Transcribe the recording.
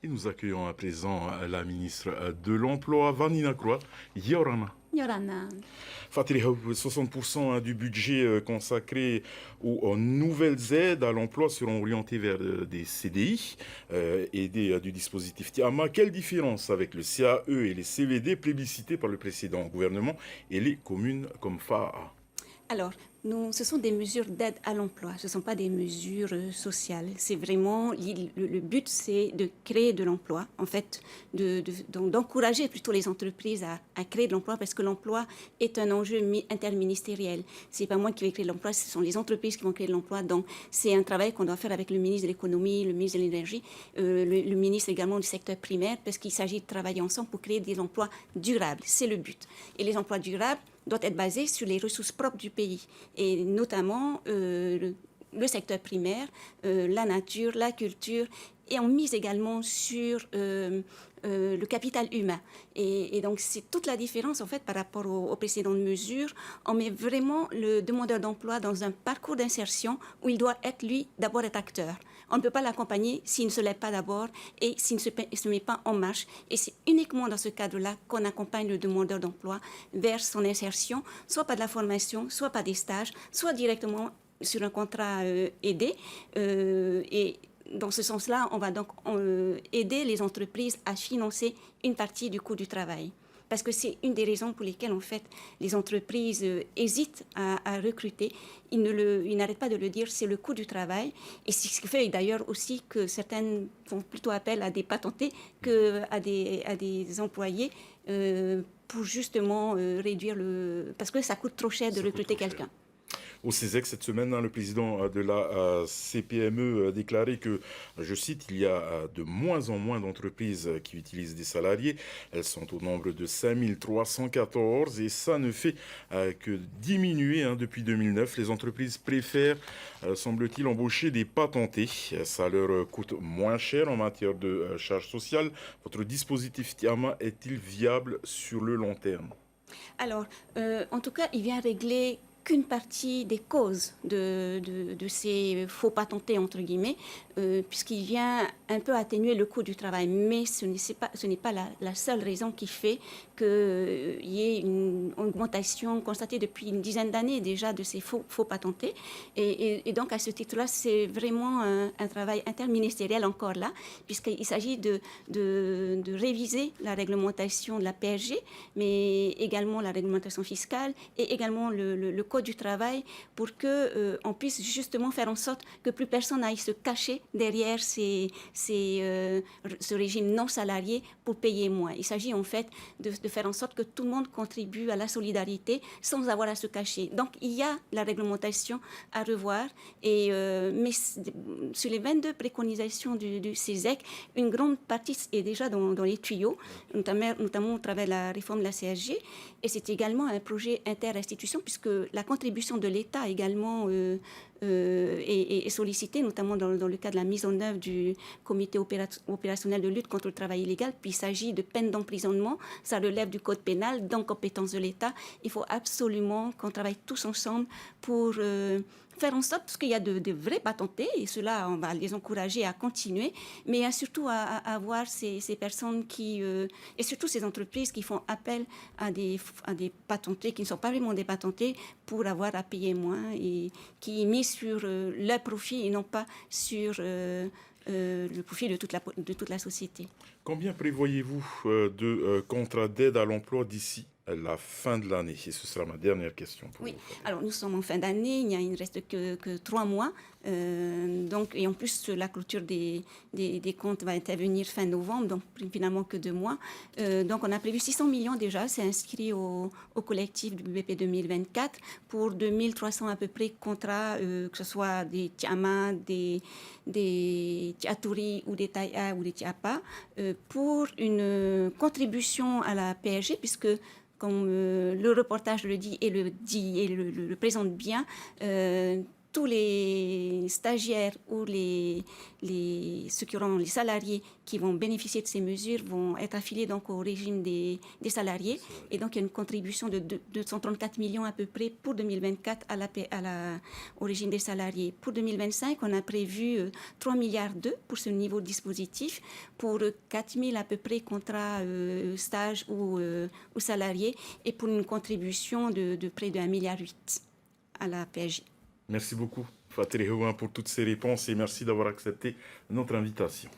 Et nous accueillons à présent la ministre de l'Emploi, Vanina Croix, Yorana. Yorana. Fatih, 60% du budget consacré aux nouvelles aides à l'emploi seront orientés vers des CDI et du dispositif Tiama. Quelle différence avec le CAE et les CVD plébiscités par le précédent gouvernement et les communes comme FAA? Alors, ce sont des mesures d'aide à l'emploi, ce ne sont pas des mesures sociales. C'est vraiment, le but, c'est de créer de l'emploi, en fait, d'encourager plutôt les entreprises à créer de l'emploi, parce que l'emploi est un enjeu interministériel. Ce n'est pas moi qui vais créer de l'emploi, ce sont les entreprises qui vont créer de l'emploi. Donc, c'est un travail qu'on doit faire avec le ministre de l'économie, le ministre de l'énergie, le ministre également du secteur primaire, parce qu'il s'agit de travailler ensemble pour créer des emplois durables. C'est le but. Et les emplois durables doit être basé sur les ressources propres du pays, et notamment le secteur primaire, la nature, la culture, et on mise également sur le capital humain. Et donc, c'est toute la différence, en fait, par rapport aux précédentes mesures. On met vraiment le demandeur d'emploi dans un parcours d'insertion où il doit être, lui, d'abord être acteur. On ne peut pas l'accompagner s'il ne se lève pas d'abord et s'il ne se met pas en marche. Et c'est uniquement dans ce cadre-là qu'on accompagne le demandeur d'emploi vers son insertion, soit par de la formation, soit par des stages, soit directement sur un contrat aidé. Et dans ce sens-là, on va donc aider les entreprises à financer une partie du coût du travail. Parce que c'est une des raisons pour lesquelles, en fait, les entreprises hésitent à recruter. Ils n'arrêtent pas de le dire, c'est le coût du travail. Et c'est ce qui fait d'ailleurs aussi que certaines font plutôt appel à des patentés qu'à des employés pour justement réduire le... Parce que ça coûte trop cher de recruter quelqu'un. Au CESEC cette semaine, le président de la CPME a déclaré que, je cite, il y a de moins en moins d'entreprises qui utilisent des salariés. Elles sont au nombre de 5314 et ça ne fait que diminuer depuis 2009. Les entreprises préfèrent, semble-t-il, embaucher des patentés. Ça leur coûte moins cher en matière de charges sociales. Votre dispositif Tiama est-il viable sur le long terme? Alors, en tout cas, il vient régler qu'une partie des causes de ces faux patentés, entre guillemets, puisqu'il vient un peu atténuer le coût du travail. Mais ce n'est pas la seule raison qui fait qu'il y ait une augmentation constatée depuis une dizaine d'années déjà de ces faux patentés. Et donc, à ce titre-là, c'est vraiment un travail interministériel encore là, puisqu'il s'agit de réviser la réglementation de la PSG, mais également la réglementation fiscale et également le code du travail pour qu'on puisse justement faire en sorte que plus personne n'aille se cacher derrière ce régime non salarié pour payer moins. Il s'agit en fait de faire en sorte que tout le monde contribue à la solidarité sans avoir à se cacher. Donc il y a la réglementation à revoir, mais sur les 22 préconisations du CESEC, une grande partie est déjà dans les tuyaux, notamment au travers de la réforme de la CSG, et c'est également un projet interinstitution puisque la contribution de l'État également est sollicitée, notamment dans le cadre de la mise en œuvre du comité opérationnel de lutte contre le travail illégal. Puis il s'agit de peines d'emprisonnement, ça relève du code pénal, donc compétence de l'État. Il faut absolument qu'on travaille tous ensemble pour faire en sorte, parce qu'il y a de vrais patentés, et cela, on va les encourager à continuer, mais surtout à voir ces personnes et surtout ces entreprises qui font appel à des patentés qui ne sont pas vraiment des patentés pour avoir à payer moins et qui misent sur leur profit et non pas sur le profit de toute la société. Combien prévoyez-vous de contrats d'aide à l'emploi d'ici la fin de l'année? Et ce sera ma dernière question pour Oui, vous. alors nous sommes en fin d'année, il ne reste que 3 mois. Donc, et en plus, la clôture des comptes va intervenir fin novembre, donc finalement que 2 mois. Donc, on a prévu 600 millions déjà, c'est inscrit au collectif du BP 2024 pour 2300 à peu près contrats, que ce soit des Tiama, des Tiaturi ou des Taïa ou des Tiapa, pour une contribution à la PSG, puisque comme le reportage le dit et le présente bien, tous les stagiaires ou les salariés qui vont bénéficier de ces mesures vont être affiliés donc au régime des salariés. Et donc, il y a une contribution de 234 millions à peu près pour 2024 au régime des salariés. Pour 2025, on a prévu 3 milliards pour ce niveau de dispositif, pour 4 000 à peu près contrats stages ou salariés, et pour une contribution de près de 1,8 milliard à la PAJ. Merci beaucoup, Fatou Houan, pour toutes ces réponses et merci d'avoir accepté notre invitation.